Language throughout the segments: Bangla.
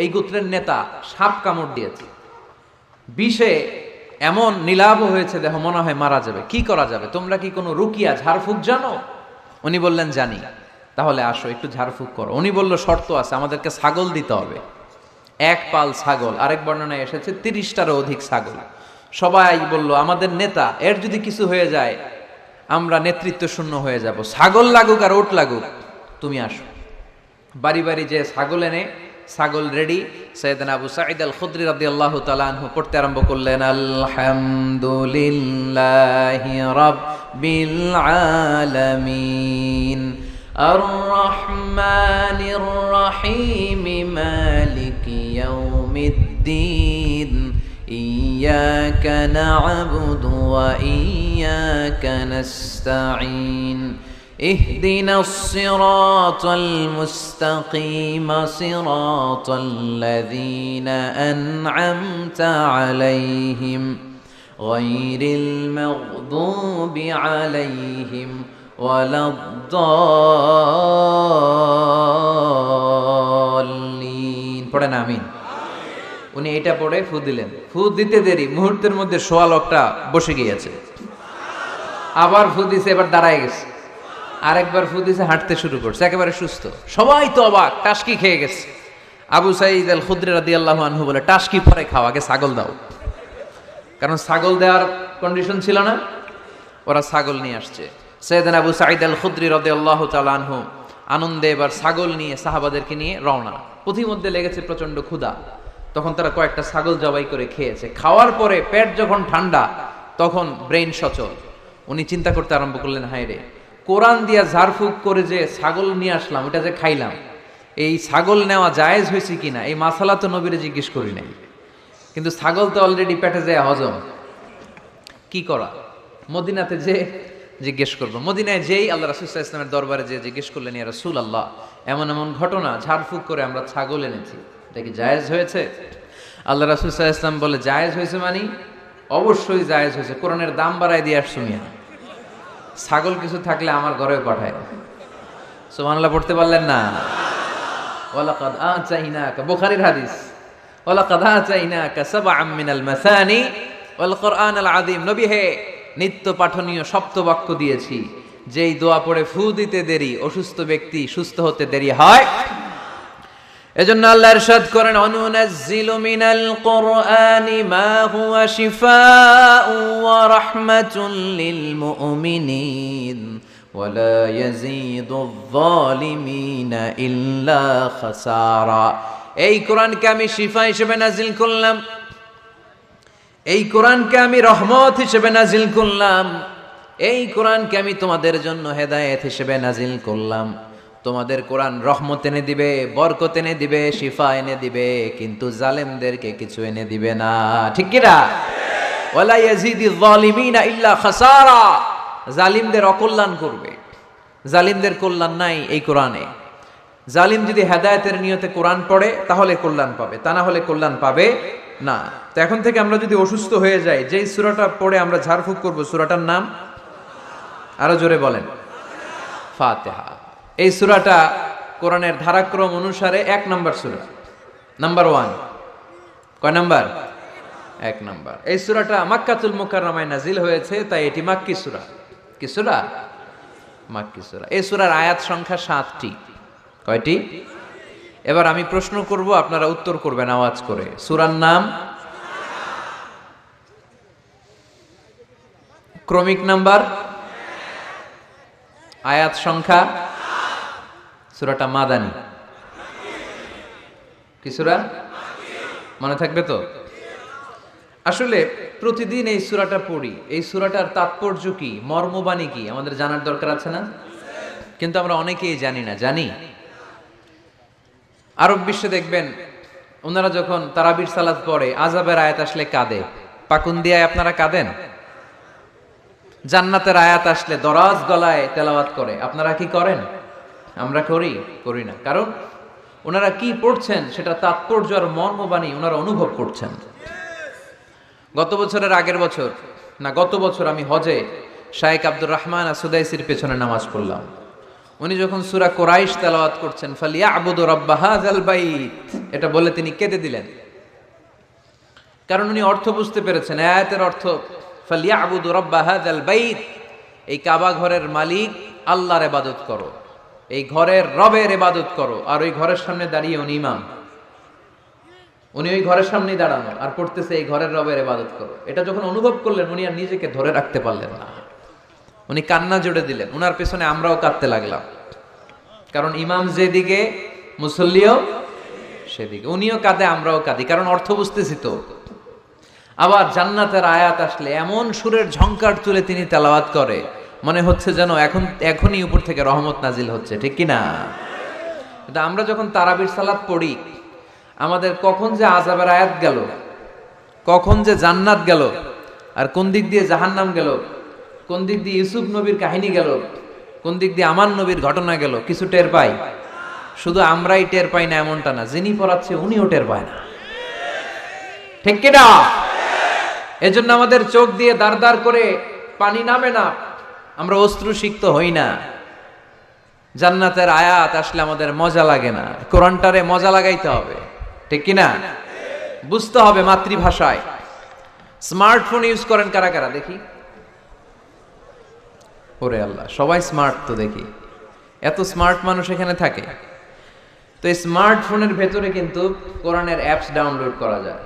এই গোত্রের নেতা সাপ কামড় দিয়েছে, বিষে এমন নীলাভ হয়েছে দেহ, মনে হয় মারা যাবে। কি করা যাবে? তোমরা কি কোনো রুকিয়া ঝাড়ফুঁক জানো? উনি বললেন জানি। তাহলে আসো একটু ঝাড়ফুঁক করো। উনি বলল শর্ত আছে, আমাদেরকে ছাগল দিতে হবে, এক পাল ছাগল। আরেক বর্ণনায় এসেছে 30টারও অধিক ছাগল। সবাই বলল আমাদের নেতা, এর যদি কিছু হয়ে যায় আমরা নেতৃত্ব শূন্য হয়ে যাব, ছাগল লাগুক আর ওট লাগুক, তুমি আসো। বাড়ি বাড়ি যে ছাগল এনে, ছাগল রেডি। সাইয়েদনা আবু সাঈদ আল খুদরি রাদিয়াল্লাহু তাআলা আনহু পড়তে আরম্ভ করলেন, আলহামদুলিল্লাহি রাব্বিল আলামিন আর রহমানির রহিম মালিকি ইয়াউমিদ্দিন ইয়্যাকা না'বুদু ওয়া ইয়্যাকা নাস্তাঈন اهدنا الصراط المستقيم صراط الذين أنعمت عليهم غير المغضوب عليهم ولا الضالين পড়েন আমিন। উনি এটা পড়ে ফু দিলেন। ফু দিতে দেরি, মুহূর্তের মধ্যে সোয়া লোকটা বসে গিয়েছে। আবার ফু দিছে, এবার দাঁড়ায় গেছে। আরেকবার ফু দিছে, হাঁটতে শুরু করছে, একেবারে সুস্থ। সবাই তো অবাক, টাসকি খেয়ে গেছে। আবু সাঈদ আল খুদরি রাদিয়াল্লাহু আনহু বলে, টাসকি পরে খাও, আগে ছাগল দাও। কারণ ছাগল দেওয়ার কন্ডিশন ছিল না। ওরা ছাগল নিয়ে আসছে। সাইয়েদনা আবু সাঈদ আল খুদরি রাদিয়াল্লাহু তাআলা আনহু আনন্দে এবার ছাগল নিয়ে সাহাবাদেরকে নিয়ে রওনা। পথিমধ্যে লেগেছে প্রচন্ড ক্ষুধা। তখন তারা কয়েকটা ছাগল জবাই করে খেয়েছে। খাওয়ার পরে পেট যখন ঠান্ডা, তখন ব্রেইন সচল। উনি চিন্তা করতে আরম্ভ করলেন, হায় রে, কোরআন দিয়া ঝাড়ফুঁক করে যে ছাগল নিয়ে আসলাম, ওটা যে খাইলাম, এই ছাগল নেওয়া জায়েজ হয়েছে কিনা এই মাসালা তো নবীরে জিজ্ঞেস করি নাই। কিন্তু ছাগল তো অলরেডি পেটে যায় হজম, কি করা? মদিনাতে যে জিজ্ঞেস করবো। মদিনায় যেই আল্লাহ রাসূল সাল্লাল্লাহু আলাইহি ওয়াসাল্লামের দরবারে যে জিজ্ঞেস করলেন, ইয়া রাসূলুল্লাহ, এমন এমন ঘটনা, ঝাড়ফুঁক করে আমরা ছাগল এনেছি, এটা কি জায়েজ হয়েছে? আল্লাহ রাসূল সাল্লাল্লাহু আলাইহি ওয়াসাল্লাম বলে, জায়েজ হয়েছে মানে? অবশ্যই জায়েজ হয়েছে, কোরআনের দাম বাড়ায় দিয়ে আসছো মিয়া। ছাগল কিছু থাকলে আমার ঘরেও পাঠায়। সুবহানাল্লাহ পড়তে পারলেন না? ওয়ালাকাদ আতাইনাকা, বুখারীর হাদিস, ওয়ালাকাদ আতাইনাকা সাবআম মিনাল মাসানি ওয়াল কুরআনাল আযীম। নবী হে, নিত্য পাঠনীয় সপ্তবাক্য দিয়েছি, যেই দোয়া পড়ে ফু দিতে দেরি, অসুস্থ ব্যক্তি সুস্থ হতে দেরি হয়। এজন্য আল্লাহ ইরশাদ করেন, অনুনাজ্জিলু মিনাল কুরআনি মা হুয়া শিফাউ ওয়া রাহমাতুল লিল মুমিনিন ওয়া লা ইয়াজিদুয যালিমিনা ইল্লা খাসারা। এই কোরআনকে আমি শিফা হিসেবে নাজিল করলাম, এই কোরআনকে আমি রহমত হিসেবে নাজিল করলাম, এই কোরআনকে আমি তোমাদের জন্য হেদায়েত হিসেবে নাজিল করলাম। তোমাদের কোরআন রহমত এনে দিবে, বরকত এনে দিবে, শিফা এনে দিবে, কিন্তু জালেমদেরকে কিছু এনে দিবে না। ঠিক কি না? ওয়ালা ইয়াজিদিয যালিমিনা ইল্লা খাসারা। জালিমদের অকল্যাণ করবে, জালিমদের কল্যাণ নাই এই কোরআনে। জালিম যদি হেদায়েতের নিয়তে কোরআন পড়ে তাহলে কল্যাণ পাবে, তা না হলে কল্যাণ পাবে না। তো এখন থেকে আমরা যদি অসুস্থ হয়ে যাই, যেই সূরাটা পড়ে আমরা ঝাড়ফুঁক করব, সূরাটার নাম আরো জোরে বলেন, ফাতিহা। এই সূরাটা কোরআনের ধারাক্রম অনুসারে 1 নম্বর সূরা, নাম্বার 1। কয় নাম্বার? 1 নাম্বার। এই সূরাটা মক্কাতুল মুকাররমায় নাজিল হয়েছে, তাই এটি মাক্কি সূরা। কি সূরা? মাক্কি সূরা। এই সূরার আয়াত সংখ্যা 7টি। কয়টি? এবার আমি প্রশ্ন করব, আপনারা উত্তর করবেন আওয়াজ করে। সূরার নাম, ক্রমিক নাম্বার, আয়াত সংখ্যা। সূরাটা মাদানী। কি সূরা? মনে থাকবে তো? আসলে প্রতিদিন এই সূরাটা পড়ি, এই সূরাটার তাৎপর্য কি, মর্মবাণী কি আমাদের জানার দরকার আছে না? কিন্তু আমরা অনেকেই জানি না। জানি? আরব বিশ্বে দেখবেন, ওনারা যখন তারাবির সালাত পড়ে, আযাবের আয়াত আসলে কাঁদে। পাকুন্দিয়ায় আপনারা কাঁদেন? জান্নাতের আয়াত আসলে দরাজ গলায় তেলাওয়াত করে। আপনারা কি করেন? আমরা করি? করি না। কারণ ওনারা কি পড়ছেন সেটা তাৎপর্য আর মর্মবাণী ওনারা অনুভব করছেন। গত বছরের আগের বছর না, গত বছর আমি হজে শাইখ আব্দুর রহমান আসুদাইসির পেছনে নামাজ পড়লাম। উনি যখন সূরা কুরাইশ তেলাওয়াত করছেন ফালিয়াবুদু রাব্বা হাযাল বাইত, এটা বলে তিনি কেঁদে দিলেন। কারণ উনি অর্থ বুঝতে পেরেছেন, আয়াতের অর্থ ফালিয়াবুদু রাব্বা হাযাল বাইত, এই কাবা ঘরের মালিক আল্লাহর ইবাদত করো, এই ঘরের রবের ইবাদত করো। আর ওই ঘরের সামনে দাঁড়িয়ে উনি ইমাম, উনি ওই ঘরের সামনেই দাঁড়ানো আর পড়তেছে এই ঘরের রবের ইবাদত করো। এটা যখন অনুভব করলেন উনি আর নিজেকে ধরে রাখতে পারলেন না, উনি কান্না জুড়ে দিলেন। উনার পেছনে আমরাও কাঁদতে লাগলাম, কারণ ইমাম যেদিকে মুসল্লিও সেদিকে, উনিও কাঁদে আমরাও কাঁদি, কারণ অর্থ বুঝতেছি তো। আবার জান্নাতের আয়াত আসলে এমন সুরের ঝংকার তুলে তিনি তেলাওয়াত করে, মনে হচ্ছে যেন এখনই উপর থেকে রহমত নাজিল হচ্ছে, ঠিক কি না? কিন্তু আমরা যখন তারাবির সালাত পড়ি, আমাদের কখন যে আযাবের আয়াত গেল, কখন যে জান্নাত গেল, আর কোন দিক দিয়ে জাহান্নাম গেল, কোন দিক দিয়ে ইউসুফ নবীর কাহিনী গেল, কোন দিক দিয়ে আমার নবীর ঘটনা গেল, কিছু টের পাই। শুধু আমরাই টের পাই না এমনটা না, যিনি পড়াচ্ছে উনিও টের পায় না, ঠিক কি না? এজন্য আমাদের চোখ দিয়ে দাঁড় দাঁড় করে পানি নামে না, আমরা অশ্রুসিক্ত হই না। জান্নাতের আয়াত আসলে আমাদের মজা লাগে না, কোরআনটারে মজা লাগাইতে হবে, ঠিক কি না? বুঝতে হবে মাতৃভাষায়। স্মার্টফোন ইউজ করেন কারা কারা দেখি? ওরে আল্লাহ, সবাই স্মার্ট তো দেখি, এত স্মার্ট মানুষ এখানে থাকে। তো এই স্মার্টফোনের ভেতরে কিন্তু কোরআনের অ্যাপস ডাউনলোড করা যায়।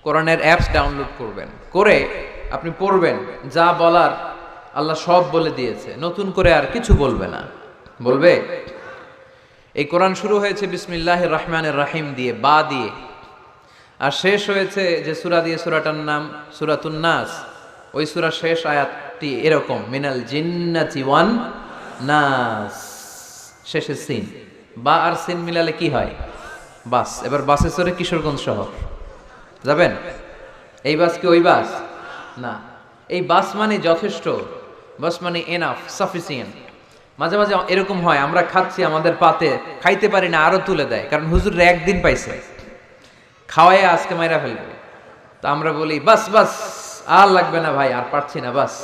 কোরআনের অ্যাপস ডাউনলোড করবেন, করে আপনি পড়বেন, যা বলার আল্লাহ সব বলে দিয়েছে, নতুন করে আর কিছু বলবে না। বলবে এই কোরআন শুরু হয়েছে বিসমিল্লাহির রহমানির রহিম দিয়ে, বা দিয়ে, আর শেষ হয়েছে যে সূরা দিয়ে, সূরাটার নাম সূরাতুন নাস। ওই সূরার শেষ আয়াতটি এরকম, মিনাল জিন্নাতি ওয়ান নাস, শেষে সিন, বা আর সিন মিলালে কি হয়? বাস। এবার বাসে চড়ে কিশোরগঞ্জ শহর যাবেন, এই বাস কি ওই বাস না? এই বাস মানে যথেষ্ট, বাস মানে এনাফ, সাফিসিয়েন্ট। মাঝে মাঝে এরকম হয়, আমরা খাচ্ছি, আমাদের পাতে খাইতে পারি না, আরো তুলে দেয়, কারণ হুজুর একদিন পাইছে, খাওয়াই আজকে মাইরা ফেলবে। তো আমরা বলি বাস বাস, আর লাগবে না ভাই, আর পারছি না, বাস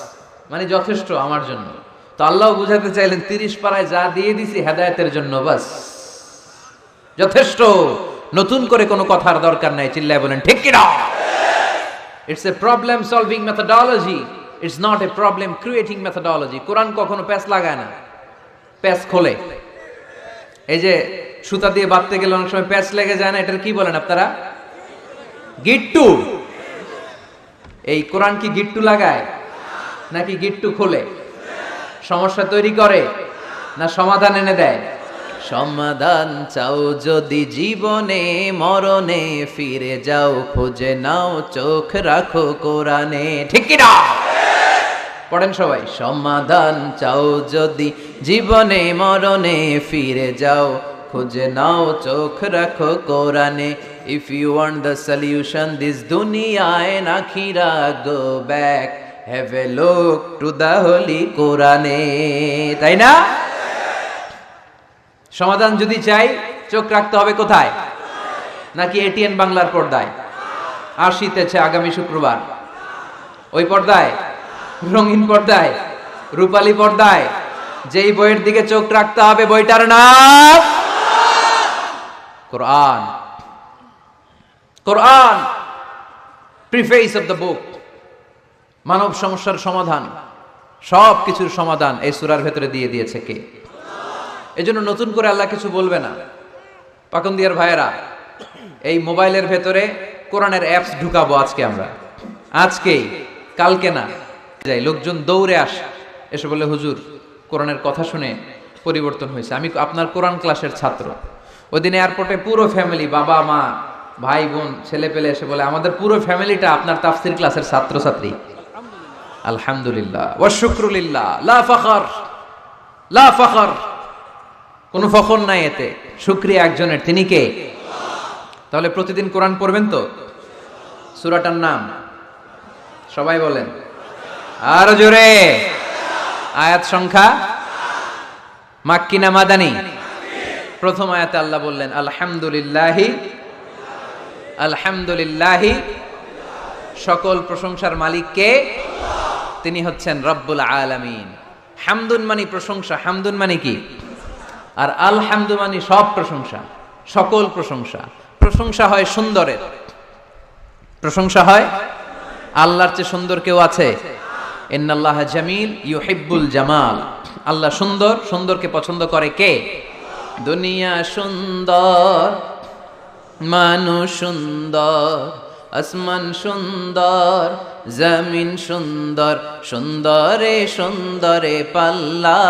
মানে যথেষ্ট আমার জন্য। তো আল্লাহ বুঝাতে চাইলেন 30 পারায় যা দিয়ে দিছি হেদায়েতের জন্য, বাস যথেষ্ট, নতুন করে কোনো কথার দরকার নাই। চিল্লায় বলেন ঠিক কি না? It's a problem solving methodology, it's not a problem creating methodology. Quran কখনো প্যাচ লাগায় না, প্যাচ খোলে। এই যে সুতা দিয়ে বাঁধতে গেলে অনেক সময় প্যাচ লেগে যায় না, এটার কি বলেন আপনারা? গিট্টু। এই কোরআন কি গিট্টু লাগায় নাকি গিট্টু খোলে? সমস্যা তৈরি করে না সমাধান এনে দেয়? সমাধান চাও যদি জীবনে মরণে, ফিরে যাও খুঁজে নাও, চোখ রাখো কোরআনে, ঠিক কি না? পড়েন সবাই, সমাধান চাও যদি জীবনে মরণে, ফিরে যাও খুঁজে নাও, চোখ রাখো কোরআনে। If you want the solution this দুনিয়া এন্ড আখিরা, go back, have a look to the holy কোরআনে। তাই না? সমাধান যদি চাই, চোখ রাখতে হবে কোথায়? নাকি এটিএন বাংলার পর্দায়? আসিতেছে আগামী শুক্রবার ওই পর্দায়, রঙিন পর্দায়, রূপালী পর্দায়, যেই বইয়ের দিকে চোখ রাখতে হবে বইটার নাম কোরআন। কোরআন প্রিফেস অফ দ্য বুক, মানব সমস্যার সমাধান, সব কিছুর সমাধান এই সূরার ভেতরে দিয়ে দিয়েছে কে? এজন্য নতুন করে আল্লাহ কিছু বলবে না। পাকন্দিয়ার ভাইয়েরা, এই মোবাইলের ভেতরে কোরআনের অ্যাপস ঢুকাবো আজকে আমরা, আজকেই, কালকে না। যাই লোকজন দৌড়ে এসে বলে হুজুর কোরআনের কথা শুনে পরিবর্তন হয়েছে, আমি আপনার কোরআন ক্লাসের ছাত্র। ওই দিন এয়ারপোর্টে পুরো ফ্যামিলি, বাবা মা ভাই বোন ছেলে পেলে এসে বলে আমাদের পুরো ফ্যামিলিটা আপনার তাফসীর ক্লাসের ছাত্রছাত্রী। আলহামদুলিল্লাহ ওয়া শুকরুলিল্লাহ, লা ফখর, লা ফখর, কোনো ফখর নাই এতে, শুকরিয়া একজনের, তিনি কে? তাহলে প্রতিদিন কোরআন পড়বেন তো? সূরাটার নাম সবাই বলেন আর জোরে। আয়াত সংখ্যা মাক্কি না মাদানী? প্রথম আয়াতে আল্লাহ বললেন আলহামদুলিল্লাহি, আলহামদুলিল্লাহি, সকল প্রশংসার মালিক কে? তিনি হচ্ছেন রব্বুল আলামিন, হামদুন মানে প্রশংসা, হামদুন মানে কি? আর আলহামদু মানে সব প্রশংসা, সকল প্রশংসা। প্রশংসা হয় সুন্দরের, প্রশংসা হয় আল্লাহর চেয়ে সুন্দর কেউ আছে? ইন্নাল্লাহা জামিল ইউহিব্বুল জামাল। আল্লাহ সুন্দর, সুন্দরকে পছন্দ করে কে? দুনিয়া সুন্দর, মানুষ সুন্দর, আসমান সুন্দর, জমিন সুন্দর, সুন্দরে সুন্দরে পাল্লা।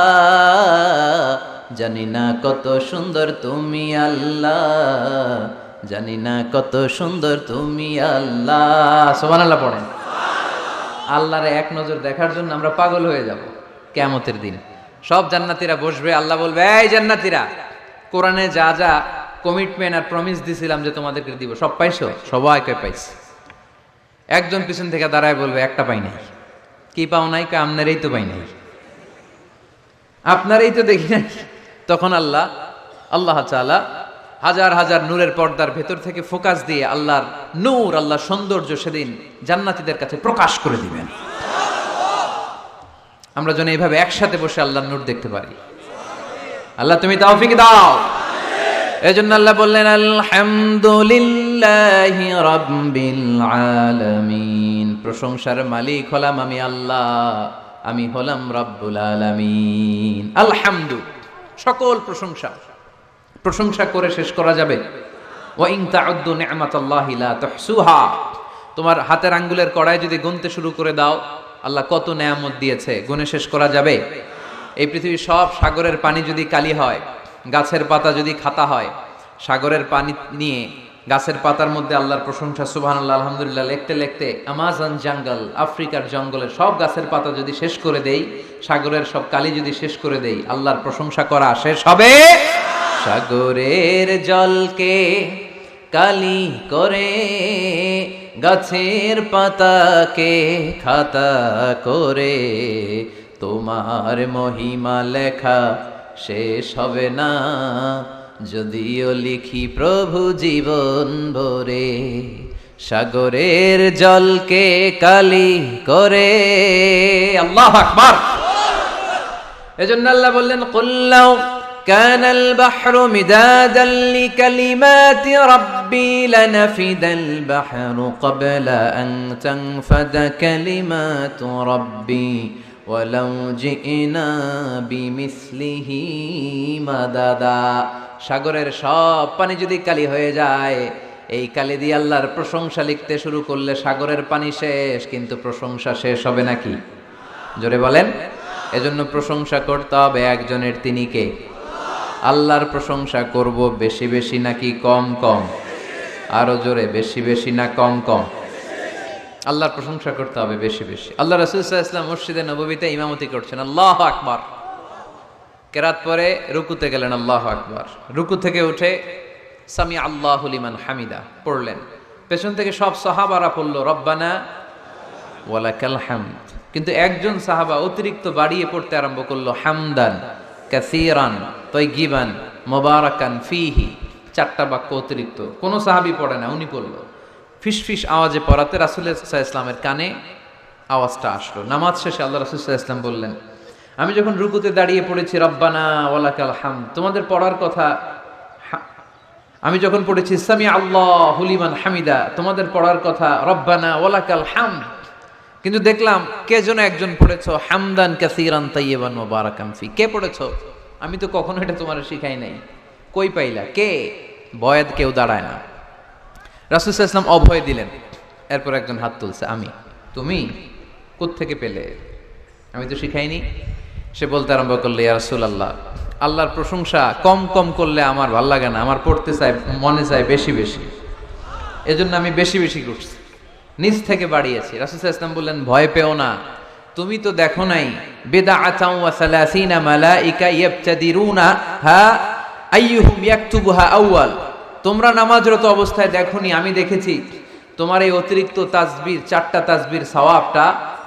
জানি না কত সুন্দর তুমি আল্লাহ, জানি না কত সুন্দর তুমি আল্লাহ। সুবহানাল্লাহ পড়েন। আল্লাহরে এক নজর দেখার জন্য আমরা পাগল হয়ে যাব কিয়ামতের দিন। সব জান্নাতীরা বসবে, আল্লাহ বলবে, এই জান্নাতীরা, কোরআনে যা যা কমিটমেন্ট আর প্রমিস দিছিলাম যে তোমাদেরকে দিব, সব পাইছো? সবাইকে পাইছি। একজন পিছন থেকে দাঁড়ায় বলবে, একটা পাই নাই। কি পাও নাই? আপনারই তো পাই নাই, আপনারই তো দেখি নাই। তখন আল্লাহ তাআলা হাজার হাজার নূরের পর্দার ভেতর থেকে ফোকাস দিয়ে আল্লাহর নূর, আল্লাহর সৌন্দর্য সেদিন জান্নাতীদের কাছে প্রকাশ করে দিবেন। আমরা যেন এইভাবে একসাথে বসে আল্লাহর নূর দেখতে পারি। আল্লাহ তুমি তৌফিক দাও। এজন্য আল্লাহ বললেন, আলহামদুলিল্লাহি রাব্বিল আলামিন। প্রশংসার মালিক হলাম আমি আল্লাহ, আমি হলাম রব্বুল আলামিন। আলহামদু, সকল প্রশংসা। প্রশংসা করে শেষ করা যাবে? ওয়া ইন তাউদ্দু নি'মাতাল্লাহি লা তুহসুহা। তোমার হাতের আঙ্গুলের কড়াই যদি গুনতে শুরু করে দাও, আল্লাহ কত নেয়ামত দিয়েছে, গুনে শেষ করা যাবে? এই পৃথিবীর সব সাগরের পানি যদি কালি হয়, গাছের পাতা যদি খাতা হয়, সাগরের পানি নিয়ে গাছের পাতার মধ্যে আল্লাহর প্রশংসা সুবহানাল্লাহ আলহামদুলিল্লাহ লিখতে লিখতে আমাজন জঙ্গল, আফ্রিকার জঙ্গলের সব গাছের পাতা যদি শেষ করে দেই, সাগরের সব কালি যদি শেষ করে দেই, আল্লাহর প্রশংসা করা শেষ হবে? সাগরের জলকে কালি করে, গাছের পাতাকে খাতা করে, তোমার মহিমা লেখা শেষ হবে না, যদিও লিখি প্রভু জীবন ভরে। সাগরের জলকে কালি করে। আল্লাহু আকবার। এজন্য আল্লাহ বললেন, কুল্লাউ কানাল বাহরু মিদাদান লিকালিমাতি রাব্বি লানাফিদাল বাহরু ক্বাবলা আন তানফাদা কালিমাতু রাব্বি ওয়ালাউ জিনা বিমিসলিহি মাদাদা। সাগরের সব পানি যদি কালি হয়ে যায়, এই কালি দিয়ে আল্লাহর প্রশংসা লিখতে শুরু করলে সাগরের পানি শেষ, কিন্তু প্রশংসা শেষ হবে নাকি? জোরে বলেন। এজন্য প্রশংসা করতে হবে একজনের, তিনি কে? আল্লাহর প্রশংসা করব বেশি বেশি নাকি কম কম? আরো জোরে, বেশি বেশি না কম কম? আল্লাহর প্রশংসা করতে হবে বেশি বেশি। আল্লাহ রাসূল সাল্লাল্লাহু আলাইহি ওয়াসাল্লাম মসজিদে নববীতে ইমামতি করছেন, আল্লাহু আকবার। কেরাত পরে রুকুতে গেলেন, আল্লাহু আকবার। রুকু থেকে উঠে সামি আল্লাহু লিমান হামিদা পড়লেন। পেছন থেকে সব সাহাবারা পড়ল রব্বানা ওয়ালাকাল হামদ। কিন্তু একজন সাহাবা অতিরিক্ত বাড়িয়ে পড়তে আরম্ভ করলো, হামদান কাসীরান তাইয়িবান মুবারাকান ফীহি। চারটা বাক্য অতিরিক্ত, কোন সাহাবী পড়ে না, উনি পড়লো। ফিসফিস আওয়াজে পড়াতে রাসূল সাল্লাল্লাহু আলাইহি ওয়াসাল্লামের কানে আওয়াজটা আসলো। নামাজ শেষে আল্লাহ রাসূল সাল্লাল্লাহু আলাইহি ওয়াসাল্লাম বললেন, আমি যখন রুকুতে দাঁড়িয়ে পড়েছি রব্বানা ওয়ালাকাল হামদ, তোমাদের পড়ার কথা, আমি যখন পড়েছি সামি আল্লাহু লিমান হামিদা, তোমাদের পড়ার কথা রব্বানা ওয়ালাকাল হামদ, কিন্তু দেখলাম কে যেন একজন পড়েছো হামদান কাসীরান তাইয়িবান মুবারাকান ফি। কে পড়েছো? আমি তো কখনো এটা তোমার শিখাই নাই, কই পাইলা? কে? বয়াত কেউ দাঁড়ায় না। রাসূল সাল্লাল্লাহু আলাইহি ওয়াসাল্লাম অভয় দিলেন। এরপর একজন হাত তুলছে, আমি। তুমি কোত্থেকে পেলে? আমি তো শিখাইনি। সে বলতে আরম্ভ করলো, ইয়া রাসূলুল্লাহ, আল্লাহর প্রশংসা কম কম করলে আমার ভাল লাগে না, আমার পড়তে চাই, মনে চাই বেশি বেশি, এজন্য আমি বেশি বেশি করছি, নিজ থেকে বাড়িয়েছি। রাসূল সাল্লাল্লাহু আলাইহি ওয়াসাল্লাম বললেন, ভয় পেও না, তুমি তো দেখো নাই বিদআতাও ওয়া সালাসিনা মালাইকা ইয়াবতাদিরুনা হা আইয়ুহুম ইয়াকতুবুহা আউয়াল। তোমরা নামাজরত অবস্থায় দেখোনি, আমি দেখেছি তোমার এই অতিরিক্ত তাসবিহ, চারটা তাসবির সওয়াবটা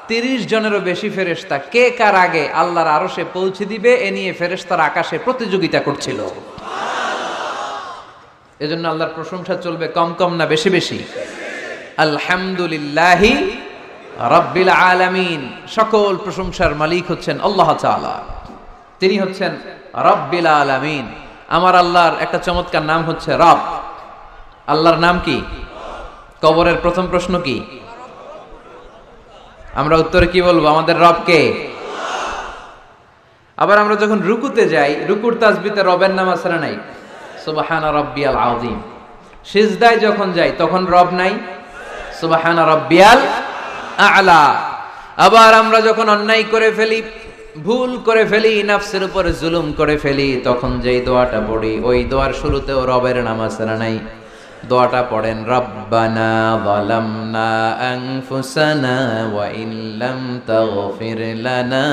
30 জনেরও বেশি ফেরেশতা কে কার আগে আল্লাহর আরশে পৌঁছে দিবে, এ নিয়ে ফেরেশতারা আকাশে প্রতিযোগিতা করছিল। এজন্য আল্লাহর প্রশংসা চলবে কম কম না বেশি বেশি? আলহামদুলিল্লাহি রাব্বিল আলামিন, সকল প্রশংসার মালিক হচ্ছেন আল্লাহ তাআলা। তিনি হচ্ছেন রাব্বিল আলামিন। আমার আল্লাহর একটা চমৎকার নাম হচ্ছে রব। আল্লাহর নাম কি? কবরের প্রথম প্রশ্ন কি? আমরা উত্তরে কি বলবো? আমাদের রব কে? আবার আমরা যখন রুকুতে যাই, রুকুর তাসবিতে রবের নাম আছে না নাই? সুবহানা রাব্বিয়াল আযীম। সিজদায় যখন যাই তখন রব নাই? সুবহানা রাব্বিয়াল আ'লা। আবার আমরা যখন অন্যায় করে ফেলি, ভুল করে ফেলি, নফসের উপরে জুলুম করে ফেলি, তখন যেই দোয়াটা পড়ি, ওই দোয়ার শুরুতেও রবের নাম আছে না নাই? দোয়াটা পড়েন, রব্বানা যালামনা আনফুসানা ওয়া ইন লাম তাগফির লানা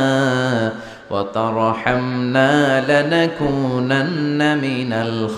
ওয়া তারহামনা লানাকুনান্না মিনাল